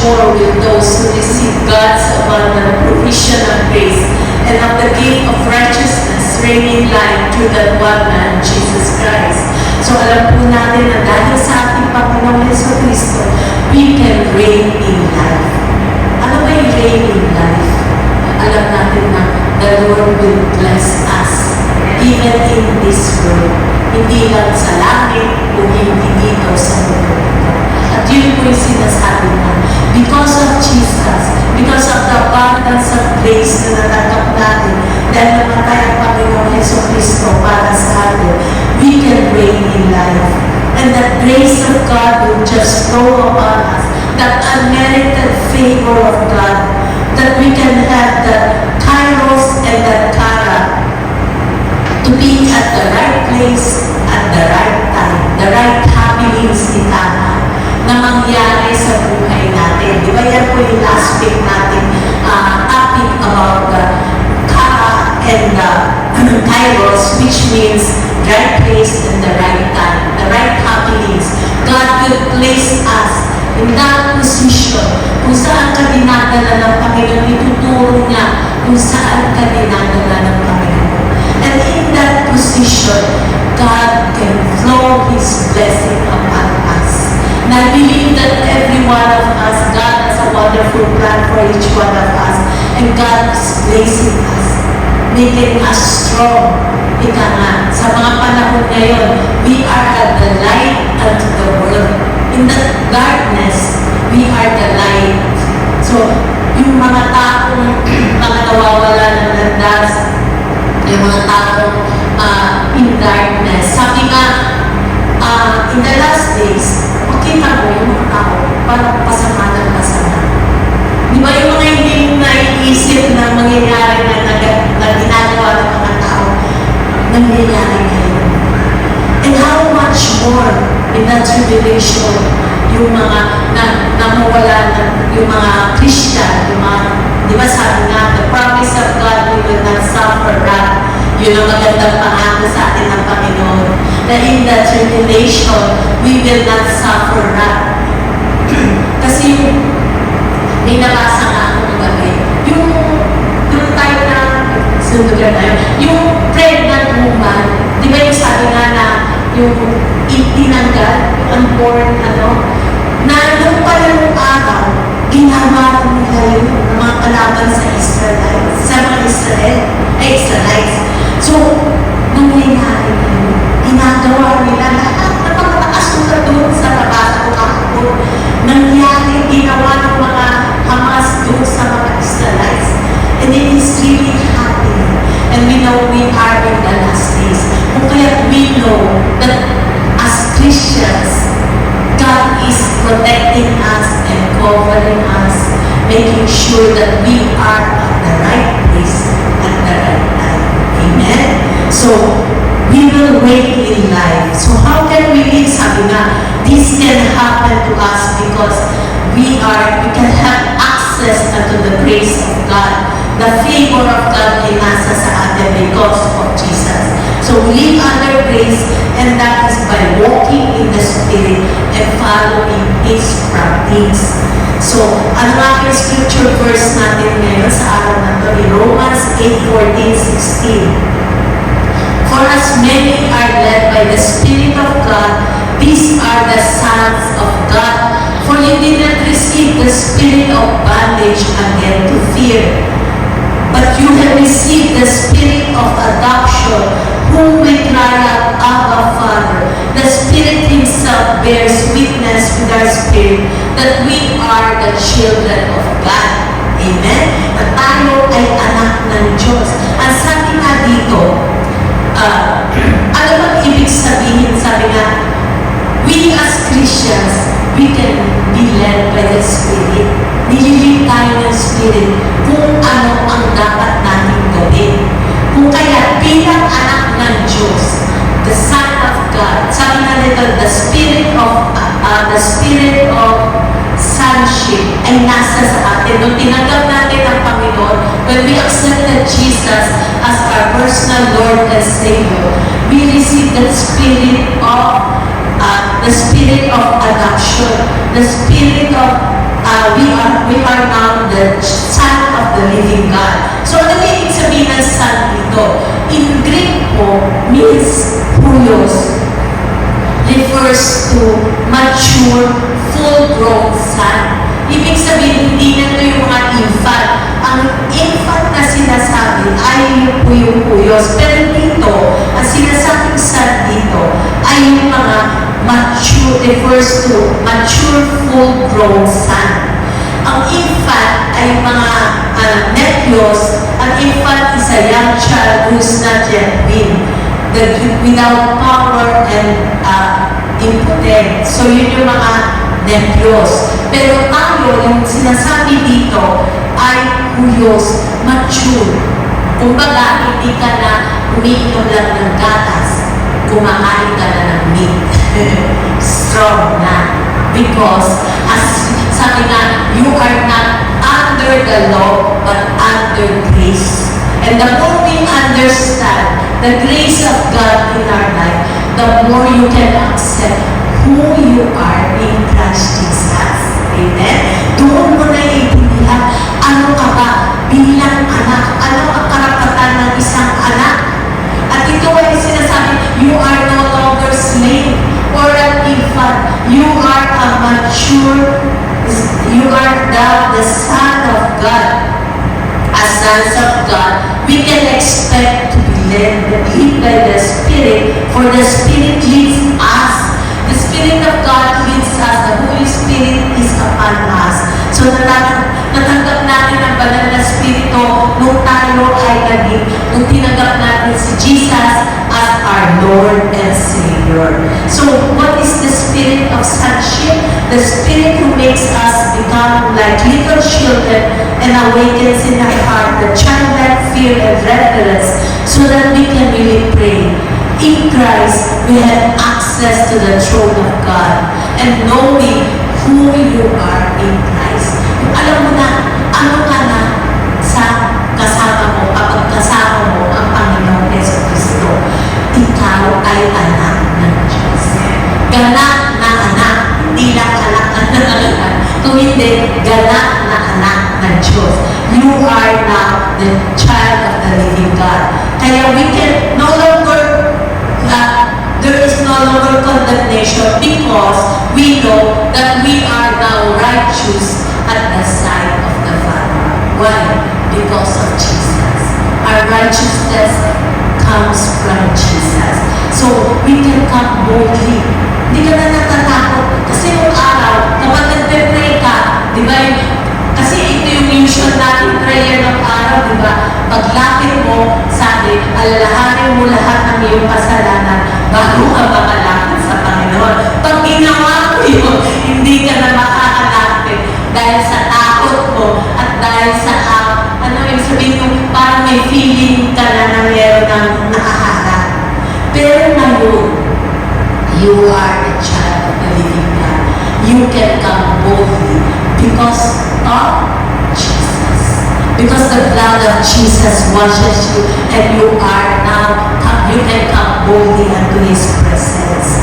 more will those who receive God's abundant provision of grace and of the gift of righteousness reign in life through that one man, Jesus Christ. So alam po natin na dahil sa ating Panginoong Jesucristo, we can reign in life. Ano ba yung reign in life? Alam natin na the Lord will bless us even in this world. Hindi lang sa langit o hindi dito sa mundo. At yun po yung sinasabi na because of Jesus, because of the abundance of grace na natanggap natin dahil namatay ang Panginoong Jesucristo para sa atin, we can reign in life. And that grace of God will just flow upon us, that unmerited favor of God, that we can have the kairos and the kara to be at the right place at the right time, the right happenings ni Tama na mangyari sa buhay natin. Di ba yan po yung last week natin topic about the kara and the kairos, which means right place and the right time, the right happenings. God will place us in that position kung saan ka dinadala ng Panginoon, ituturo niya kung saan ka dinadala ng Panginoon. And in that position, God can flow His blessing upon us. And I believe that every one of us, God has a wonderful plan for each one of us. And God is blessing us, making us strong. Ika nga, sa mga panahon ngayon, we are at the light unto the world. In the darkness, we are the light. So, yung mga taong mga nawawala ng landas, yung mga taong in darkness, sabi nga, in the last days, makita mo yung mga tao, parang pasama ng pasama. Di ba yung mga hindi mo naiisip na mangyayari na ginagawa ng mga tao, nangyayari ngayon. And how much more in that tribulation, yung mga namawala yung mga Christian, yung mga, di ba sabi nga, the promise of God, we will not suffer wrath. Yun ang magandang pangako sa atin ng Panginoon. Na in the tribulation, we will not suffer wrath. Kasi yung, may nabasa nga ako ng gabi, yung tayo na, sundugan na yun, yung pregnant woman, di ba yung sabi nga na, yung itinanggal, yung unborn, na nung pala nung araw, ginawa nila yun, ng mga kalaban sa Israelites, sa mga Israelites. So, nangyayari na yun. Ginagawa nila lahat na pagmataas ko na doon sa nabasa ko kahapon. Nangyari, ginawa ng mga Hamas doon sa mga Israelites. And it is really happening. And we know we are in the last days. Kung kaya we know that as Christians, God is protecting us and covering us, making sure that we are at the right place at the right time. Amen? So, we will reign in life. So, how can we live? Sabi nga, this can happen to us because we can have access to the grace of God. The favor of God ay nasa sa atin because of Jesus. So, we live under grace, and that is by walking in the Spirit and following His promptings. So, ano nga yung scripture verse natin ngayon sa araw na ito? In Romans 8:14-16. For as many are led by the Spirit of God, these are the sons of God. For you did not receive the spirit of bondage again to fear, but you have received the Spirit of adoption, whom we cry out, Abba, Father. The Spirit Himself bears witness with our spirit that we are the children of God. Amen? At tayo ay anak ng Diyos. Ang sabi nga dito, ano bang ibig sabihin? Sabi nga, we as Christians, we can be led by the Spirit. Nililid tayo ng Spirit kung ano ang dapat natin gawin. Kung kaya bilang anak ng Diyos, the Son of God, sabi nga nito, the Spirit of sonship ay nasa sa atin. Nung tinanggap natin ang Panginoon, when we accepted Jesus as our personal Lord and Savior, we received the Spirit of adoption, the Spirit of we are now the son of the living God. So, ano yung ibig sabihin ng son dito? In Greek po, means huios, refers to mature, full-grown son. Ibig sabihin, hindi na ito yung mga infant. Ang infant na sinasabi ay yung puyos-puyos. Pero dito, ang sinasabing son dito ay yung mga mature, refers to mature, full-grown son. Ang infant ay mga nepios. Ang infant is a young child who's not yet without power and impotent. So yun yung mga nepios. Pero tayo, yung sinasabi dito ay huyos, mature. Kumbaga, hindi ka na umiinom lang ng gatas, kumakain ka na ng meat. Strong na. Because, as sabi nga, you are not under the law, but under grace. And the more we understand the grace of God in our life, the more you can accept who you are in Christ Jesus. Amen? Doon mo na iintindihan, ano ka ba bilang anak? Ano ang karapatan ng isang anak? At ito ay sinasabi, you are no longer slave or an infant. You are a mature, you are the son of God. As sons of God, we can expect to be led by the Spirit, for the Spirit leads us. The Spirit of God leads us. The Holy Spirit is upon us. So natanggap natin ang banal na Spirito nung tayo ay nung tinanggap natin si Jesus as our Lord and Savior. So what is the Spirit of sonship? The Spirit who makes us become like little children and awakens in our heart the childlike fear and reverence so that we can really pray. In Christ, we have access to the throne of God and knowing who you are in Christ. Alam mo na, ano ka na sa kasama mo, kapag kasama mo ang Panginoong Yeso Cristo, ikaw ay anak ng Diyos. Ganak na anak, hindi lang anak na nangalan. Kung hindi, ganak na anak ng Diyos. You are now the child of the living God. Kaya we can no longer there is no longer condemnation because we know that we are now righteous at the sight of the Father. Why? Because of Jesus. Our righteousness comes from Jesus. So, we can come boldly. Hindi ka na natatakot. Kasi yung araw, kapag nagpe-pray ka, di ba, kasi ito yung usual natin prayer ng araw, di ba? Paglapit mo, sabi, alalahanin mo lahat ng iyong kasalanan bago ka makalapit sa Panginoon. Pag ginawa mo yun, hindi ka na makakalapit dahil sa takot mo at dahil sa, yung sabihin mo, parang may feeling ka na meron ng nakaharap. Pero ngayon, you are a child of the living God. You can come boldly because of Jesus. Because the blood of Jesus washes you and you are now, you can come boldly unto His presence.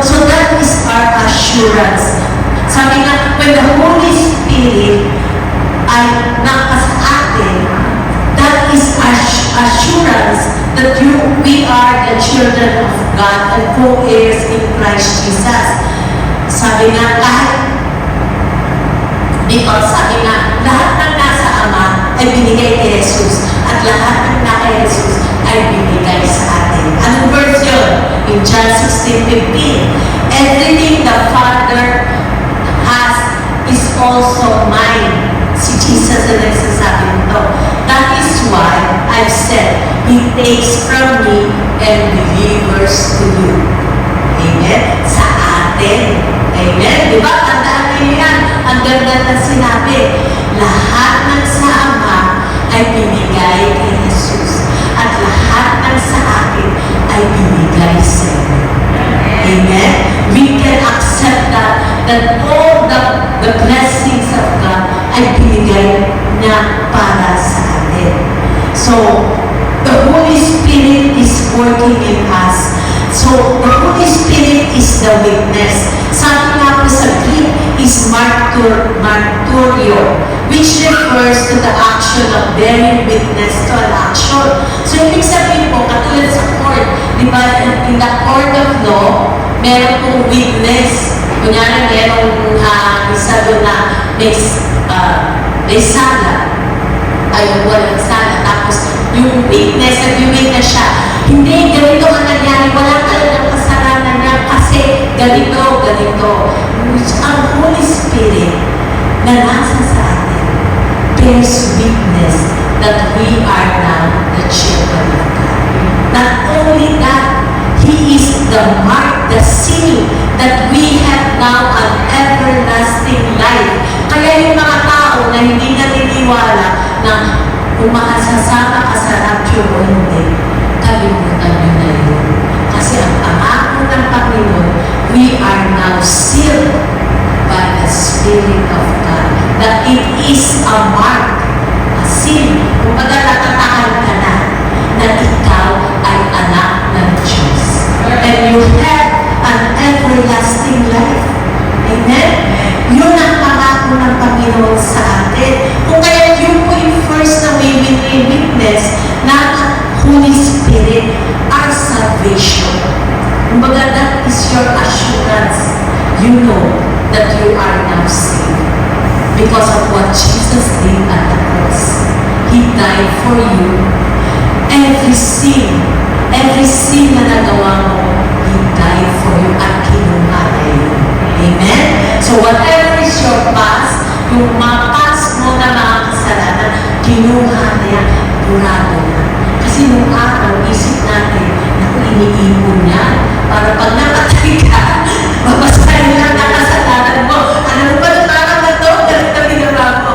So that is our assurance. Sabi nga, when the Holy Spirit ay nakasa atin, that is assurance that we are the children of God and co-heirs in Christ Jesus. Sabi nga, sabi nga, lahat ng nasa Ama ay binigay kay Jesus at lahat ng nasa Jesus ay binigay sa atin. Anong verse yun? In John 16:15. Everything the Father has is also mine. Si Jesus na nagsasabi nito. That is why I've said, He takes from me and delivers to you. Amen? Sa atin. Amen? Diba? Tandaan niyo yan. Ang ganda na sinabi. Lahat ng sa Ama ay binigay kay Jesus. At lahat ng sa akin ay binigay sa iyo. Amen? We can accept that all the blessings of God ay binigay niya para sa atin. So, the Holy Spirit is working in us. So, the Holy Spirit is the witness. Sabi nga po sa Greek, is martyrio, which refers to the action of bearing witness to an action. So, ibig sabihin po, katulad sa court, di ba, in the court of law, meron pong witness. Kunyari, merong isa doon na may sala, ay walang sala. Tapos, yung witness, nag-witness siya, hindi, ganito ang nangyari, wala talagang kasalanan niya kasi ganito. Which ang Holy Spirit na nasa sa atin bears witness that we are now the children of God. Not only that, He is the mark, the seal that we have now an everlasting life. Kaya yung mga tao na hindi naniniwala na kung makasasama ka sa rapture o hindi, kalimutan nyo na yun. Kasi ang pangako ng Panginoon, we are now sealed by the Spirit of God. That it is a mark, a seal. Kung natatahan ka na ikaw ay anak ng Diyos. And you have an everlasting life. Amen? Yun ang pangako ng Panginoon sa atin. Kung kaya yun po yung first na we will witness na Holy Spirit, our salvation. Kumbaga, that is your assurance. You know that you are now saved because of what Jesus did at the cross. He died for you. Every sin na nagawa mo, He died for you at kinuha na yun. Amen? So whatever is your past, yung mga past mo na mga kasalanan, kinuha na yan, burado na. Kasi nung araw, isip natin, naku, iniipon niya, para pag nakatay ka, mabasahin lang na kasalanan mo. Ano ba na parang na to? Galit na binura mo.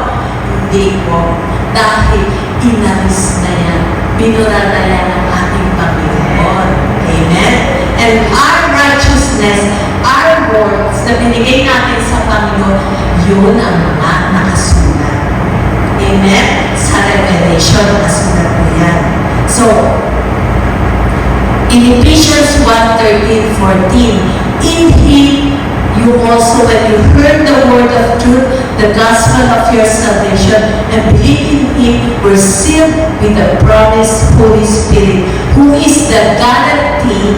Hindi po. Dahil inalis na yan. Binura na yan ng ating Panginoon. Amen? And our righteousness, our works na binigay natin sa Panginoon, yun ang mga nakasulat. Amen? Sa Revelation, nakasulat po yan. So, in Ephesians 1:13-14, in Him, you also, when you heard the word of truth, the gospel of your salvation, and believe in Him, were sealed with the promised Holy Spirit, who is the guarantee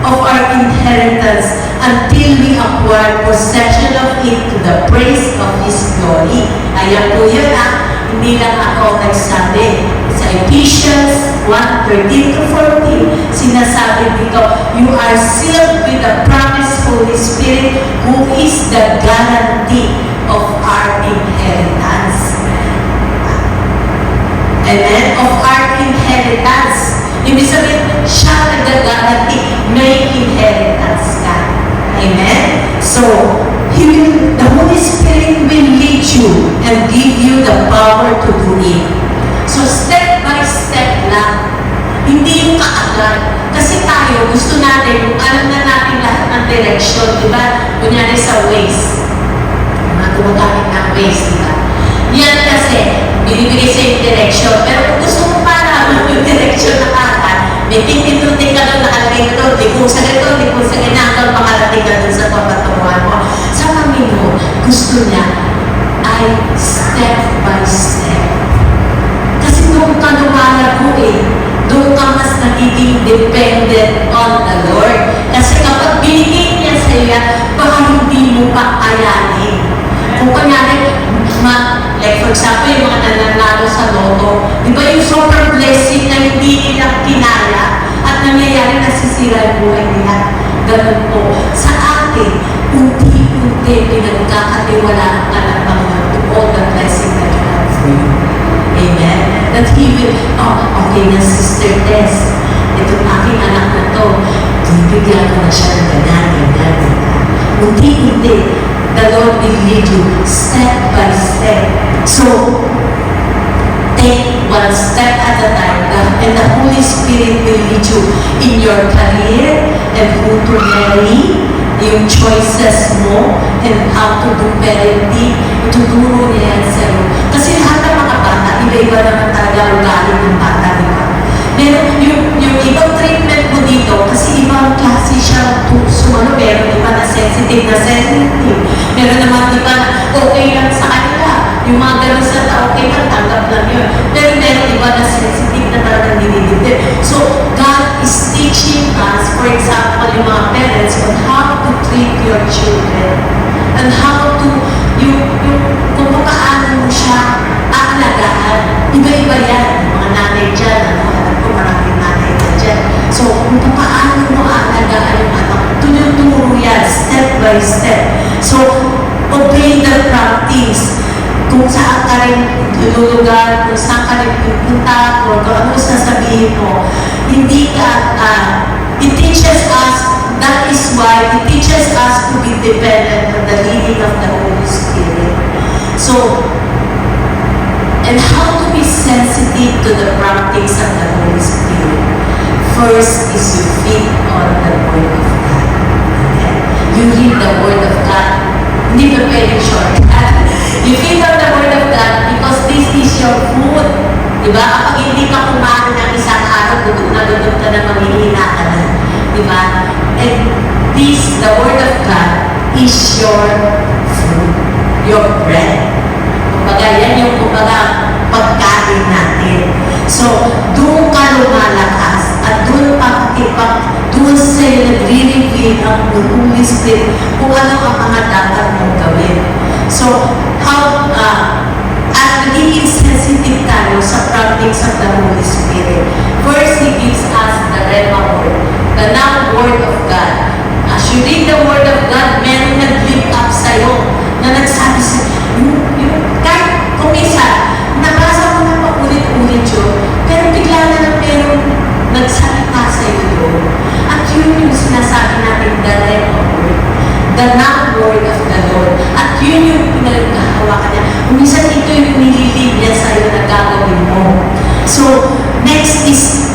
of our inheritance until we acquire possession of it to the praise of His glory. Ayan po yun hindi lang ako nagsabi. Sa Ephesians 1:13-14, sinasabi dito, you are sealed with the promised Holy Spirit, who is the guarantee of our inheritance. Amen? Of our inheritance. Ibig sabihin, siya nag-guarantee, may inheritance ka. Amen? So, the Holy Spirit will lead you and give you the power to do it. So, step by step lang. Hindi yung kaagad. Kasi tayo, gusto natin, kung alam na natin lahat ng direction, di ba? Kunyari sa Waze. Mga gumagamit ng Waze, di ba? Yan kasi, binibigay sa yung direction. Pero kung gusto mo para yung direction na kaagad, may pintindutin ka doon, nakalagay ka doon, di kung sa ganito, di kung sa ganito, hanggang makarating ka doon sa papatunguhan mo. Sa Panginoon, gusto niya ay step by step. Kasi doon ka lumalago doon ka mas nagiging dependent on the Lord. Kasi kapag binigay niya sa iyo, baka hindi mo pa ayanin. Kung kanyari, like for example, yung mga nananalo sa loto, di ba yung super blessing na hindi nila kinaya at nangyayari nasisira yung buhay nila? Ganun po. Sa atin, unti-unti pinagkakatiwalaan ka ng Panginoon to all the blessing that you have for you. Amen? That He will, okay na Sister Tess, itong aking anak na to, bibigyan ko na siya ng ganyan. Unti-unti, the Lord will lead you step by step. So, take one step at a time, and the Holy Spirit will lead you in your career and who to marry, yung choices mo, and how to do parenting. Ituturo niya yan sa'yo. Kasi lahat ng mga bata, iba-iba naman talaga ugali ng bata, di ba? Meron yung ibang treatment mo dito, kasi ibang klase siya sumano, meron iba na sensitive na dinidibdib. So, God is teaching us, for example, yung mga parents, on how to treat your children. And how to, kung paano mo siya aalagaan. Iba-iba yan. Mga nanay dyan, alam ko maraming nanay na dyan. So, kung paano mo aalagaan yung anak, tunyo-turo yan, step by step. So, obey the practice. Kung saan ka rin lulugar, kung saan ka rin pupunta, kung ano sasabihin mo, hindi ka, it teaches us, that is why it teaches us to be dependent on the leading of the Holy Spirit. So, and how to be sensitive to the practice of the Holy Spirit. First is you feed on the Word of God. Okay? You read the Word of God. Hindi pa pwedeng shortcut. You feed on the Word of God because this is your food. Diba? Kapag hindi ka kumain ng isang araw, dudog ka na, manghihina ka na. Diba? And this, the Word of God, is your food. Your bread. Kumbaga, yan yung pagkain natin. So, doon ka lumalakas at doon doon sa'yo nagre-reveal ang Holy Spirit kung ano ang mga dapat mong gawin. So, at nagiging sensitive tayo sa practice of the Holy Spirit. First, He gives us the Rema Word, the now Word of God. As you read the Word of God, meron nag-lift up sa'yo na nagsabi sa'yo, kahit kung isa, nabasa mo na paulit-ulit yun, pero bigla na lang meron nagsalita sa'yo yun. At yun yung sinasabi natin, the Rema Word, the now Word of the Lord. At yun yung pinagkahawakan niya. Minsan ito yung nililid niya sa'yo na gagawin mo. So, next is,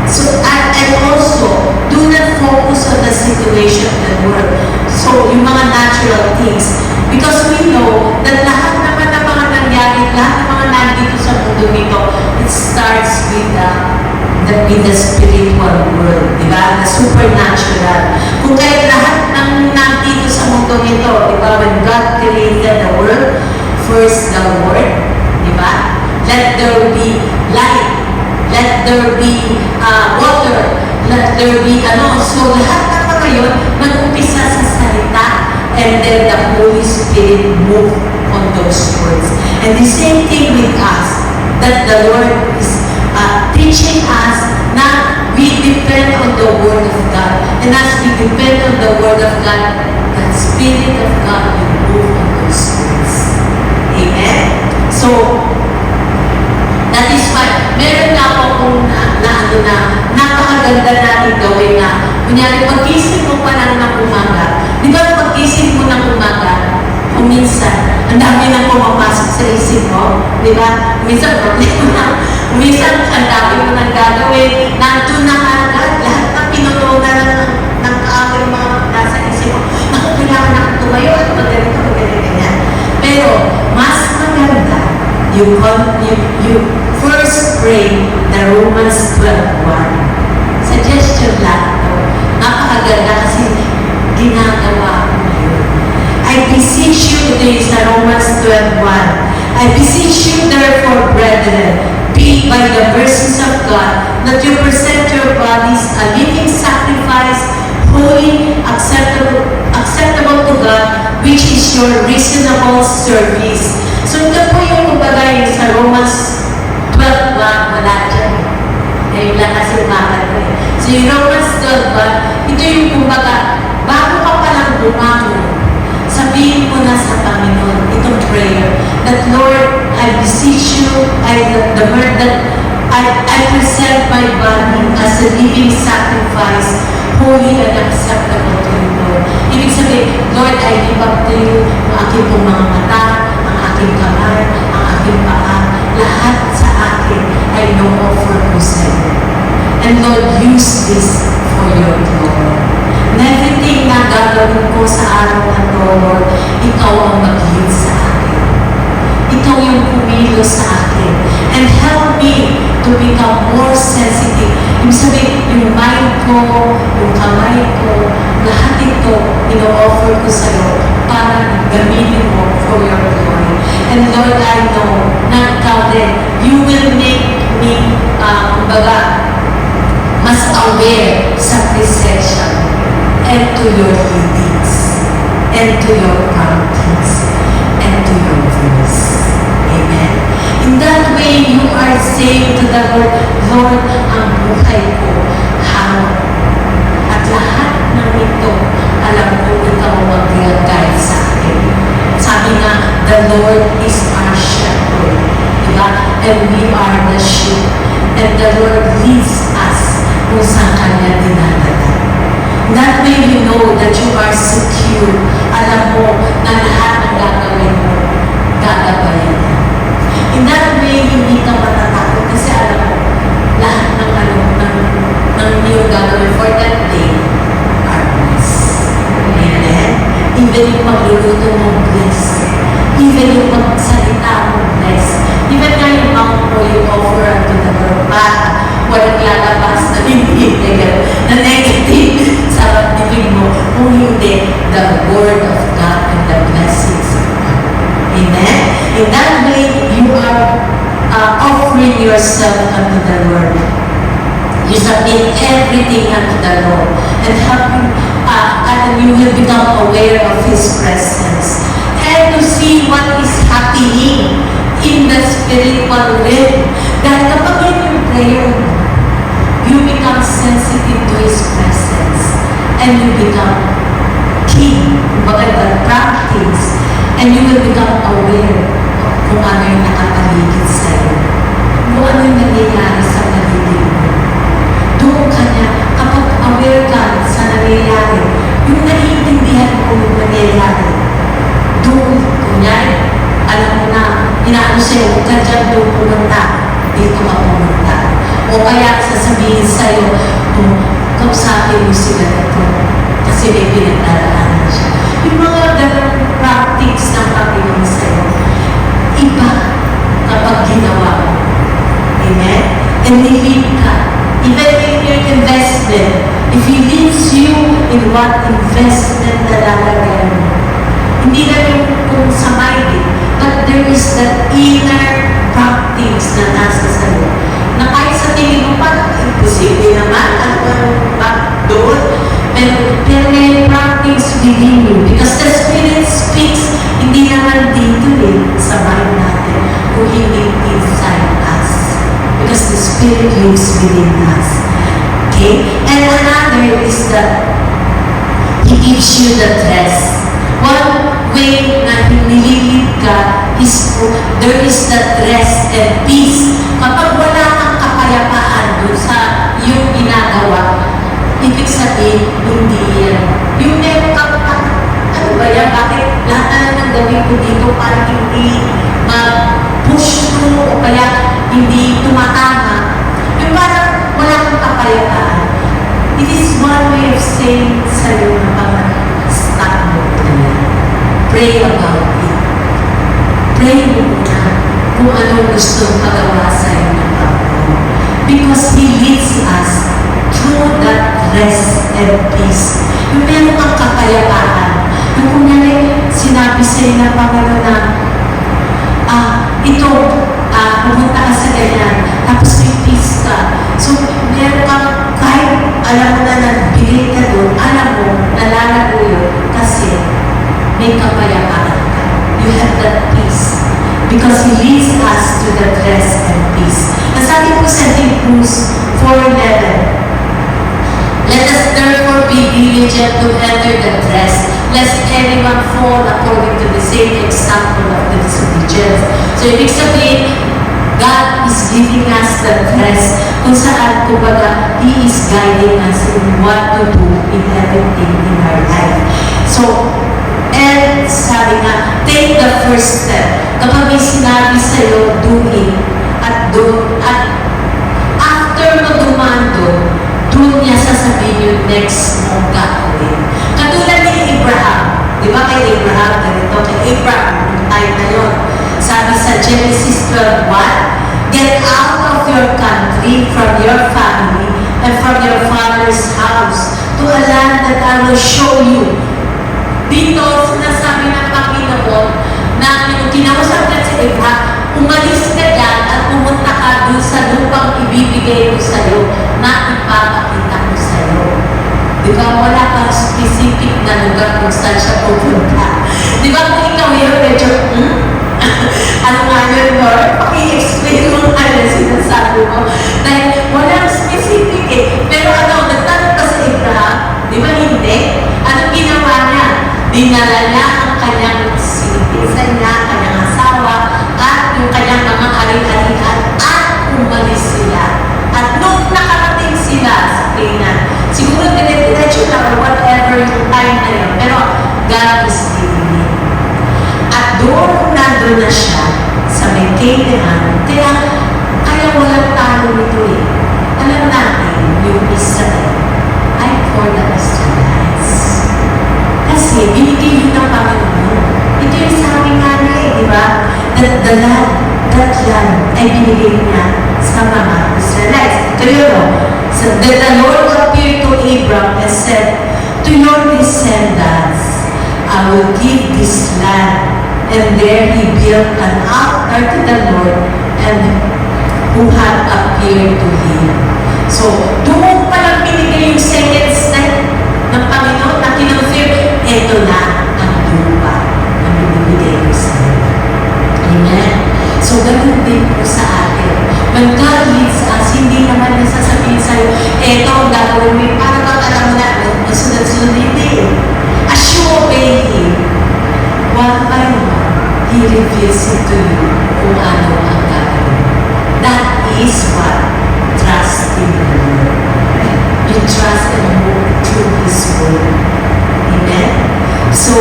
and also, do not focus on the situation of the world. So, yung mga natural things. Because we know that lahat naman ng mga nangyari, lahat ng mga nandito sa mundo nito, it starts with the spiritual world, di ba? The supernatural. Kung kahit lahat ng nandito sa mundo nito, di ba? When God created the world, first the Word, di ba? Let there be light. Let there be water. Let there be So lahat ng mga yun, nag-umpisa sa salita, and then the Holy Spirit moved on those words. And the same thing with us, that the Lord is teaching us na we depend on the Word of God. And as we depend on the Word of God, the Spirit of God will move on those words. Amen? So, that is why, meron na ako kung napakaganda natin gawin na, kunyari, pag-isip mo pa lang ng umaga, di ba pag-isip mo ng umaga, kung minsan, ang dami nang pumapasok sa isip mo, di ba? Minsan, problema. Minsan, ang dami mo nang gagawin, nandun na agad, lahat ng pinutunan ng kaaway mga nasa isip mo, ako, kailangan na tumayo at magaling ganyan. Pero, mas maganda, you first pray the Romans 12:1. Suggestion lang ito. Napakaganda kasi ginagawa ko yun. I beseech you, ito yung sa Romans 12:1. I beseech you therefore, brethren, be by the mercies of God, that you present your bodies a living sacrifice, holy, acceptable to God, which is your reasonable service. So ito po yung kumbaga yung sa Romans 12:1, wala dyan. Ngayon lang kasi umagal ko eh. So yung Romans 12:1, ito yung kumbaga, bago ka palang bumangon, sabihin mo na sa Panginoon, itong prayer, that Lord, I beseech you, I present my body as a living sacrifice, holy and acceptable to you, Lord. Ibig sabihin, Lord, I give up to you ang aking pong mga mata, ang aking kamay, ang aking paa, lahat sa akin ay no-offer ko sa iyo. And Lord, use this for your glory. And everything na gagawin ko sa araw na to, Lord, ikaw ang mag-lead sa akin. Ikaw yung kumilos sa akin. And help me to become more sensitive. Ibig sabihin, yung mind ko, yung kamay ko, lahat ito, ino-offer ko sa iyo para gamitin mo for your glory. And Lord, I know na ikaw din, you will make kumbaga, mas aware sa presensya and to your leadings, and to your promptings, and to your voice. Amen. In that way, you are saying to the Lord, Lord, ang buhay ko, hawak. At lahat ng ito, alam ko ikaw mag-guide sa akin. Sabi nga, the Lord is our shepherd. Diba? And we are the sheep. And the Lord leads us kung saan Kanya dinadala. That way you know that you are secure. Alam mo na lahat ng gagawin mo, gagabayan niya. In that way, hindi ka matatakot kasi alam mo, lahat ng iyong gagawin for that day are blessed. Amen? Even yung magluluto mo, blessed. Even yung magsalita mo, blessed. Even nga yung mouth mo, you offer unto the Lord para walang lalabas na hindi na negative sa bibig mo, kung hindi the word of God and the blessings of God. Amen? In that way, you are offering yourself unto the Lord. You submit everything unto the Lord and helping, and you will become aware of His presence and to see what is happening in the spiritual realm. Dahil kapag yun yung prayer mo, you become sensitive to His presence and you become keen, kumbaga practice, and you will become aware kung ano yung nakapaligid sa'yo, kung ano yung nangyayari sa paligid mo. Doon ka niya, kapag aware ka sa nangyayari, yung naiintindihan mo yung nangyayari, doon, kunyari, alam mo na, inaano sa'yo, huwag ka dyan doon pumunta, dito ka pumunta. O kaya sasabihin sa'yo, kausapin mo sila ito, kasi may pinagdaraanan siya. Yung mga ganang practice ng Panginoon sa'yo, iba kapag ginawa mo. Amen? And nilid ka. Even in your investment, if He leads you in what investment na lalagyan mo, hindi na yung kung sa mind, but there is that inner practice na nasa sa'yo. Na kahit sa tingin mo pa, imposible naman, ano ba doon? Pero may practice within you. Because the Spirit speaks, hindi naman dito sa mind natin, kung hindi inside us. Because the Spirit lives within us. Okay? And another is that He gives you the rest. One way na nililid ka is there is that rest and peace. Kapag wala kang kapayapaan doon sa iyong ginagawa, ibig sabihin, hindi yan. Yung meron ka pa, ano ba yan? Bakit lahat na lang gawin ko dito para hindi ma-push through o kaya hindi tumatama? Yung parang wala kang kapayapaan. It is one way of saying sa'yo na parang stop mo na. Pray about it. Pray mo na kung ano gusto pagawa sa'yo ng Panginoon. Because He leads us through that rest and peace. Yung meron kang kapayapaan. Yung kunyari, sinabi sa'yo ng Panginoon na, pumunta ka sa ganyan, tapos may peace ka. So, meron kang, kahit alam mo na nagbigay ka doon, alam mo, nalalago yun, kasi may kapayapaan ka. You have that peace. Because He leads us to that rest and peace. Nasabi po sa Hebrews 4:11, let us therefore be diligent to enter that rest, lest anyone fall according to the same example of the disobedience. So, ibig sabihin, God is giving us that rest kung saan, kumbaga, He is guiding us in what to do in everything in our life. So, and sabi nga, take the first step. Kapag may sinabi sa'yo, do it. At after mo dumaan doon niya sasabihin yung next mong gagawin. Katulad ni Abraham. Di ba kay Abraham? Ganito, kay Abraham, yung time na yun. Sabi sa Genesis 12:1, get out of your country, from your family, and from your father's house, to a land that I will show you. Dito, sinasabi ng Panginoon na yung kinausap na si Abraham, umalis ka dyan at pumunta ka dun sa lupang ibibigay ko sa'yo na ipapakita ko sa'yo. Di ba, wala kang specific na lugar kung saan siya pupunta. Di ba, kung ikaw yun, medyo, ano nga yun, Lord? Paki-explain mo nga yung sinasabi mo. Dahil walang specific eh. Pero ano, nagtanong pa sa Abraham, di ba hindi? Anong ginawa niya? Dinala niya ang kanyang sinitisan niya, kanyang asawa, at yung kanyang mga ari-arian, at umalis sila. At nung nakarating sila sa Canaan, siguro dinediretso na or whatever yung time na yun, pero God is leading him. At doon nandun na siya sa may Canaan, kaya walang talo nito eh. Alam natin, yung Israel ay for the Israelites. Kasi binigay yun ng Panginoon. Ito yung sabi nga niya eh, di ba? That land ay binigay niya sa mga Israelites. Ito yun, so that the Lord appeared to Abraham and said, to your descendants, I will give this land. And there he built an altar to the Lord and who had appeared to him. So, doon palang binigay yung second step ng Panginoon na kinonfirm, eto na ang lupa na binibigay ko sa iyo. Amen? So, ganun din po sa atin. When God leads us, hindi naman niya sasabihin sa iyo, eto ang gagawin mo, para bang alam mo na, masunod-sunod hindi eh. As you obey Him, one by one, He reveals it to you kung ano ang gagawin. That is what trust in the Lord. You trust and move through His word. Amen? So,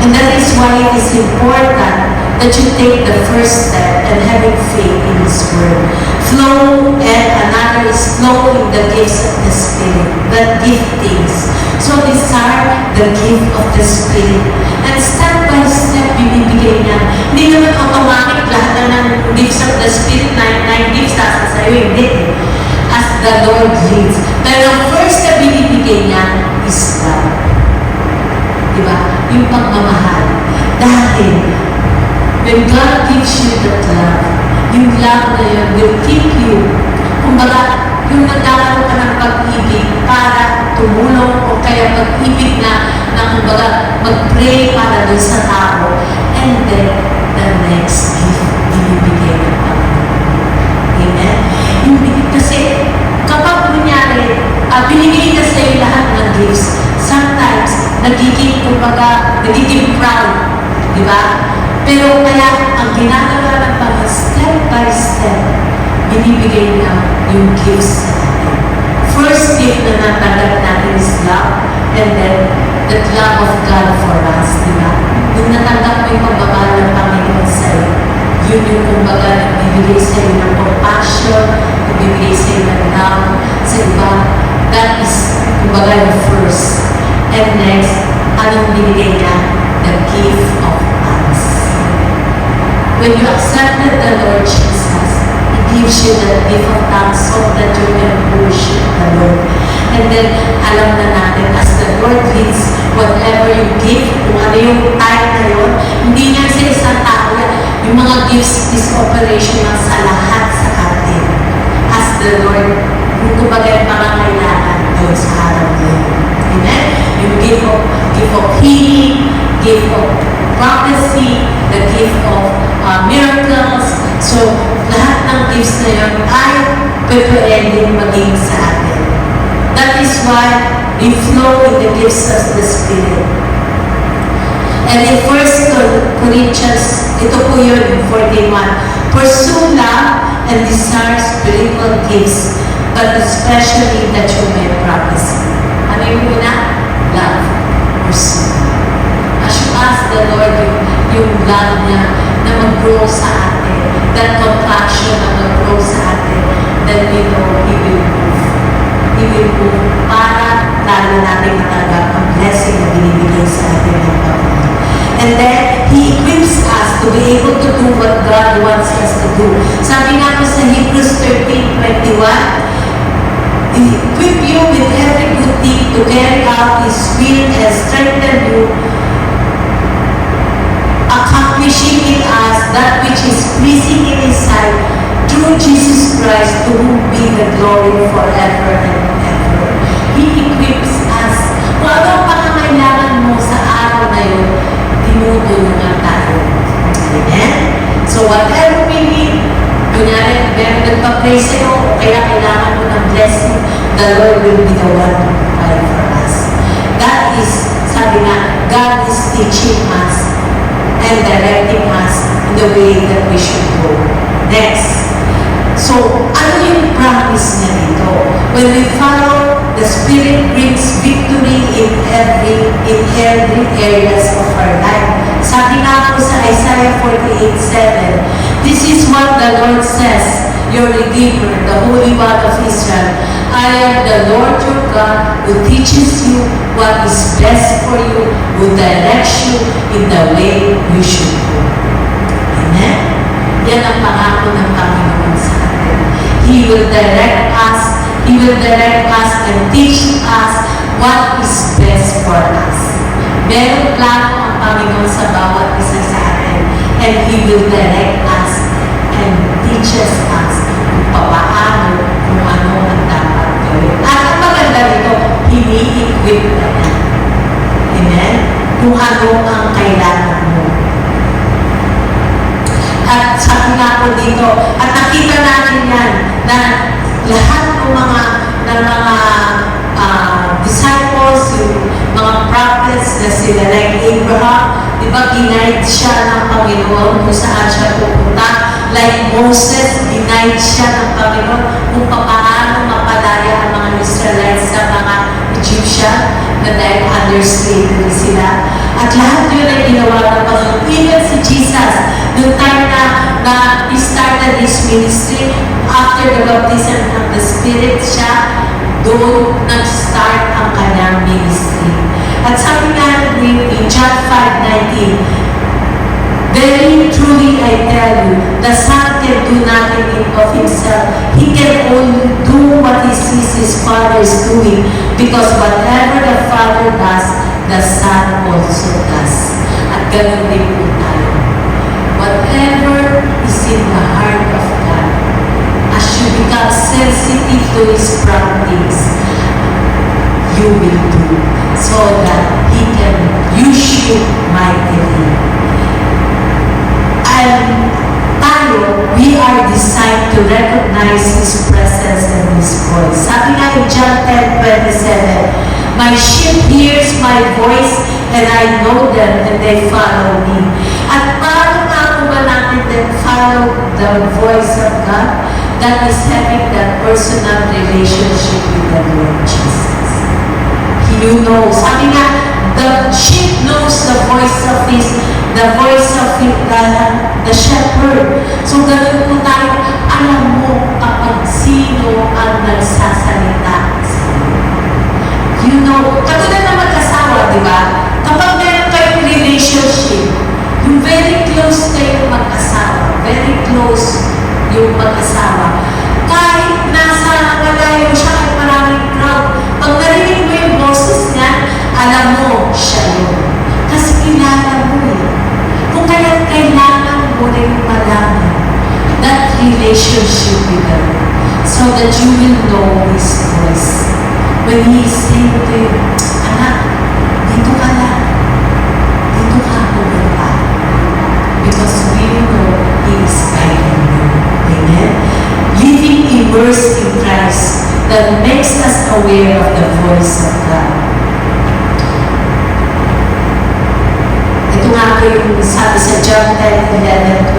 and that is why it is important that you take the first step and having faith in His word. Flow, and another is flow in the gifts of the Spirit, the giftings. So these are the gift of the Spirit. And step by step, binibigay niya. Hindi naman automatic lahat na ng gifts of the Spirit, 9 gifts, nasa sa'yo, hindi. As the Lord leads. Pero first na binibigay niya is love. Diba? Yung pagmamahal. Dahil, when God gives you that love, yung love na yun will keep you. Kumbaga, yung nagkakaroon ka ng pag-ibig para tumulong o kaya pag-ibig na kumbaga mag-pray para dun sa tao. And then, the next gift, binibigay ng Panginoon. Amen? Kasi, kapag kunyari, binigay na sa'yo lahat ng gifts, sometimes, nagiging proud. Di ba? Pero kaya, ang ginagawa ng Panginoon, step by step, binibigay niya yung gifts sa atin. First gift na natanggap natin is love, and then, the love of God for us, di ba? Yung natanggap mo yung pagmamahal ng Panginoon sa'yo, yun yung kumbaga nagbibigay sa'yo ng compassion, nagbibigay sa'yo ng love sa iba. That is, kumbaga, the first. And next, anong binigay niya? The gift of us. When you accepted the Lord Jesus, He gives you the gift of thanks so that you can worship the Lord. And then, alam na natin, as the Lord leads, whatever you give, kung ano yung time na yun, hindi niya sa isang tao yan. Yung mga gifts is operational sa lahat sa atin. As the Lord, yung kumbaga yung pangangailangan doon sa araw yun. Amen? Yung gift of healing, gift of prophecy, the gift of miracles. So, lahat ng gifts na yun ay pwedeng maging sa atin. That is why we flow in the gifts of the Spirit. And in 1 Corinthians, ito po yun, 41, pursue love and desire spiritual gifts, but especially that you may prophesy. Ano yung una? Love. Pursue. As you ask the Lord yung love niya na mag-grow sa atin, that compassion na mag-grow sa atin, then we know He will move. He will move para lalo natin matanggap ang blessing na binibigay sa atin ng Panginoon. And then, He equips us to be able to do what God wants us to do. Sabi nga po sa Hebrews 13:21, equip you with every good deed to carry out His will and strengthen you accomplishing in us that which is pleasing in His sight through Jesus Christ, to whom be the glory forever and ever. He equips us. Kung ano ang pangangailangan mo sa araw na yun, tinutulungan tayo. Amen? So whatever we need, kunyari, meron nagpa-pray sa'yo, o kaya kailangan mo ng blessing, the Lord will be the one to provide for us. That is, sabi nga, God is teaching us and directing us in the way that we should go. Next. So, ano yung promise niya dito? When we follow, the Spirit brings victory in every areas of our life. Sabi nga po sa Isaiah 48:7, this is what the Lord says, your Redeemer, the Holy One of Israel. I am the Lord your God who teaches you what is best for you, who directs you in the way you should go. Amen? Yan ang pangako ng Panginoon sa atin. He will direct us. He will direct us and teach us what is best for us. Meron plano ang Panginoon sa bawat isa sa atin. And He will direct us and teach us kung paano, kung ano ang dapat gawin. At ang maganda nito, ini-equip na yan. Amen? Kung ano ang kailangan mo. At sabi nga po dito, at nakita natin yan, na lahat ng mga disciples, yung mga prophets na sila like Abraham, di ba, ginaid siya ng Panginoon kung saan siya pupunta. Like Moses, ginaid siya ng Panginoon kung paano mapalaya ang mga Israelites sa mga Egyptian na dahil under slavery sila. At lahat yun ay ginawa ng Panginoon. Even si Jesus, noong time na he started his ministry, after the baptism of the Spirit, siya doon nag-start ang kanyang ministry. At sabi nga in John 5:19, very truly I tell you, the Son can do nothing of himself. He can only do what he sees his Father is doing, because whatever the Father does, the Son also does. At ganun din po tayo. Whatever is in the heart of God, as you become sensitive to His promptings, you will do, so that He can use you mightily. And tayo, we are designed to recognize His presence and His voice. Sabi nga in John 10:27, my sheep hears my voice, and I know them, and they follow me. At paano nga kung ba natin then follow the voice of God? That is having that personal relationship with the Lord Jesus. You know, sabi nga, the sheep knows the voice of the shepherd. So, ganun po tayo, alam mo kapag sino ang nagsasalita sa iyo. You know, katulad na mag-asawa, di ba? Kapag meron kayong relationship, yung very close kayong mag-asawa, very close yung mag-asawa, kahit nasa malayo siya at maraming crowd, pag narinig mo yung boses niya, alam mo siya yun. Kasi kilala mo eh. Kung kaya kailangan mo rin malaman that relationship with the Lord, so that you will know His voice. When He is saying to you, anak, dito ka lang. Dito ka pumunta. Because we know He is guiding you. Amen? Living immersed in Christ that makes us aware of the voice of God. Ito nga po yung sabi sa John 10:11-12,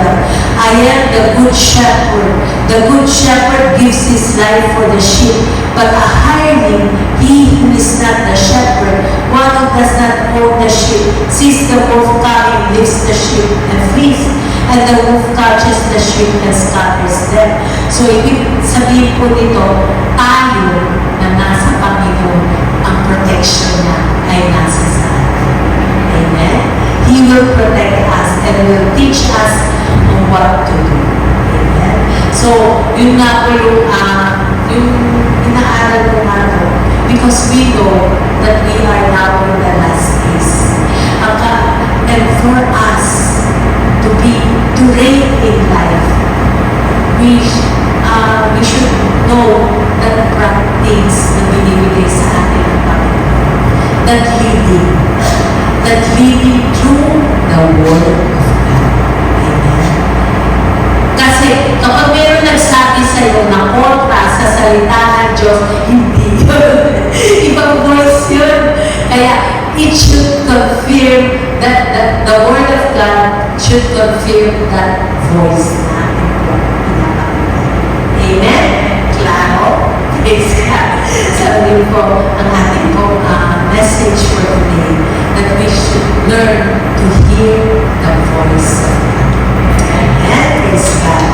I am the good shepherd. The good shepherd gives his life for the sheep, but a hireling, he who is not the shepherd, one who does not own the sheep, sees the wolf coming, leaves the sheep, and flees. And the wolf catches the sheep and scatters them. So, ibig sabihin po nito, tayo na nasa Panginoon, ang protection niya ay nasa sa atin. Amen? He will protect us and will teach us on what to do. Amen? So, yun nga po yung inaaral ko nga po, because we know that we are now in the last days. And for us to reign in life, we should know that practice na binibigay sa atin ng Panginoon. That living through the Word of God. Amen. Kasi kapag mayroon nagsabi sa iyo na kontra sa salita ng Diyos, hindi yun. Ibang voice yun. Kaya it should confirm that the Word of God should confirm that voice natin. Amen? Klaro? Praise God. Sabi po, ang ating po message for today, that we should learn to hear the voice of God. Amen? Praise God.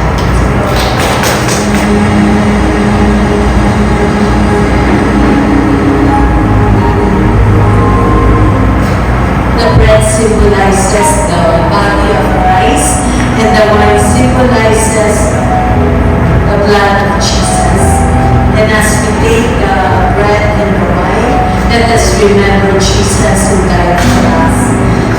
The bread symbolizes the body of Christ, and the wine symbolizes the blood of Jesus. And as we take the bread and the wine, let us remember Jesus who died for us.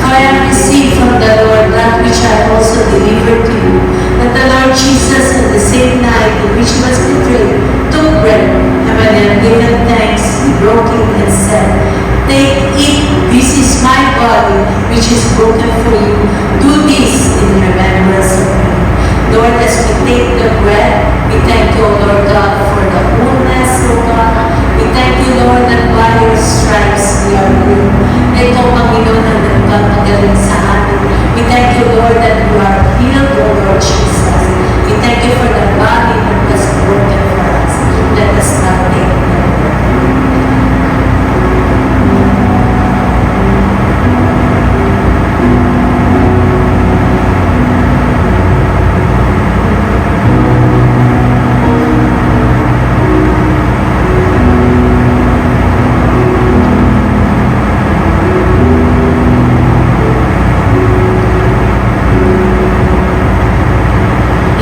For I have received from the Lord that which I also delivered to you, that the Lord Jesus on the same night in which he was betrayed took bread, and when he had given thanks, he broke it and said, "Take, eat, this is my body, which is broken for you. Do this in remembrance of me." Lord, as we take the bread, we thank you, Lord God, for the wholeness, Lord God. We thank you, Lord, that by your stripes we are healed. Ito, Panginoon, ang nagpapagaling sa atin. We thank you, Lord, that you are healed, O Lord Jesus. We thank you for the body that was broken for us. Let us not take the bread.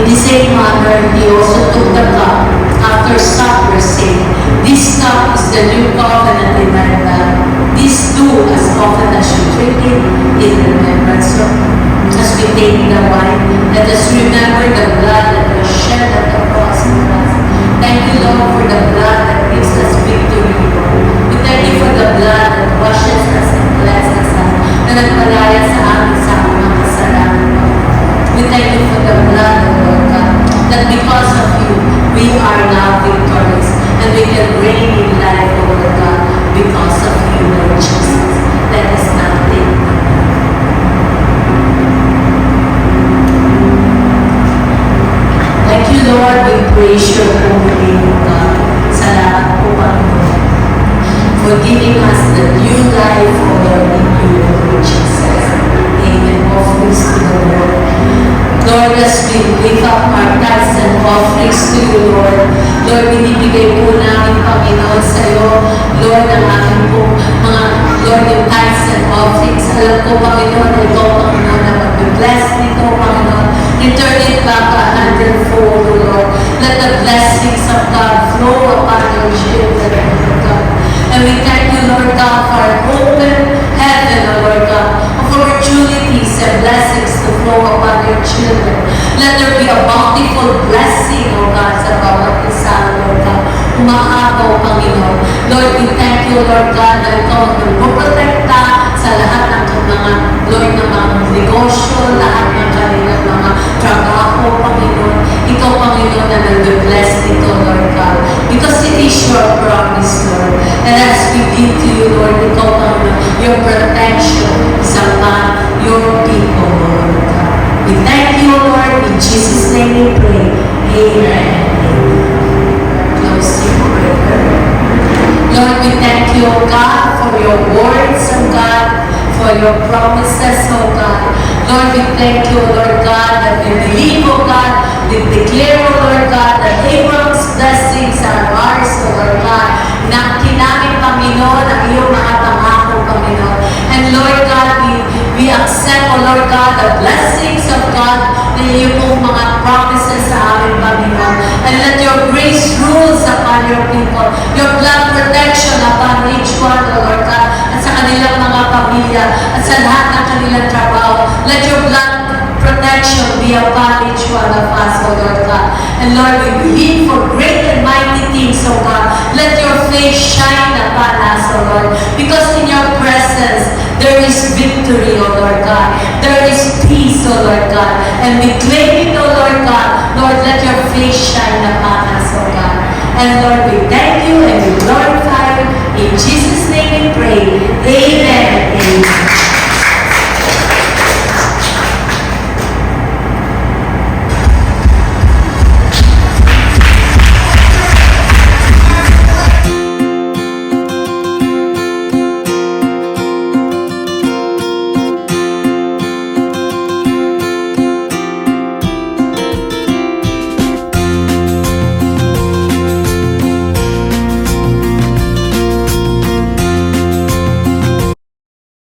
In the same manner, he also took the cup after supper, saying, "This cup is the new covenant in my blood. This do as often as you drink it in remembrance of me." As we take the wine, let us remember the blood that was shed at the cross for us. Thank you, Lord, for the blood that gives us victory, Lord. We thank you for the blood that washes us and cleanses us, na nagpalaya sa amin sa mga kasalanan, Lord. We thank you for the blood, Lord God, that because of you, we are now victorious, and we can reign in life, Lord God, because of you, Lord Jesus. Let us not take the blood. Thank you, Lord. We praise your holy name, God. Salamat po, Panginoon, for giving us the new life, Lord, in you, Lord Jesus. Amen. Offerings to the Lord. Lord, as we lift up our tithes and offerings to you, Lord, Lord, binibigay po namin, Panginoon, sa iyo, Lord, ang aking po mga, Lord, yung tithes and offerings. Alam ko, Panginoon, na ito, Panginoon, na mag-bless nito, Panginoon. Return it back 100-fold, Lord. Let the blessings of God flow upon your children, Lord God. And we thank you, Lord God, for an open heaven, Lord God, of opportunities and blessings to flow upon your children. Let there be a bountiful blessing, O God, sa bawat isa, Lord God. Umaapaw, Panginoon. Lord, we thank you, Lord God, na ikaw ang magpoprotekta sa lahat ng mga, Lord, ng mga negosyo, lahat ng kanilang mga trabaho, Panginoon. Ikaw, Panginoon, na nag-bless nito, Lord God. Because it is your promise, Lord. And as we give to you, Lord, ikaw, Panginoon, your protection is upon your people, Lord God. We thank you, Lord. In Jesus' name we pray. Amen. Close your prayer. Lord, we thank you, O God, for your words, O God, for your promises, O God. Lord, we thank you, Lord God, that we believe, O God, we declare, O Lord God, that Abraham's blessings are ours, O Lord God. Nakita namin, Panginoon, ang iyong mga pangako, Panginoon. And Lord God, we accept, O Lord God, the blessings of God na iyong pong mga promises sa amin, Panginoon. And let your grace rules upon your people, your blood protection upon each one, O Lord God, at sa kanilang mga pamilya at sa lahat ng kanilang trabaho. Let your blood protection be upon each one of us, O Lord God. And Lord, we believe for great and mighty things, O God. Let your face shine upon us, O Lord. Because in your presence, there is victory, O Lord God. There is peace, O Lord God. And we claim it, O Lord God. Lord, let your face shine upon us, O God. And Lord, we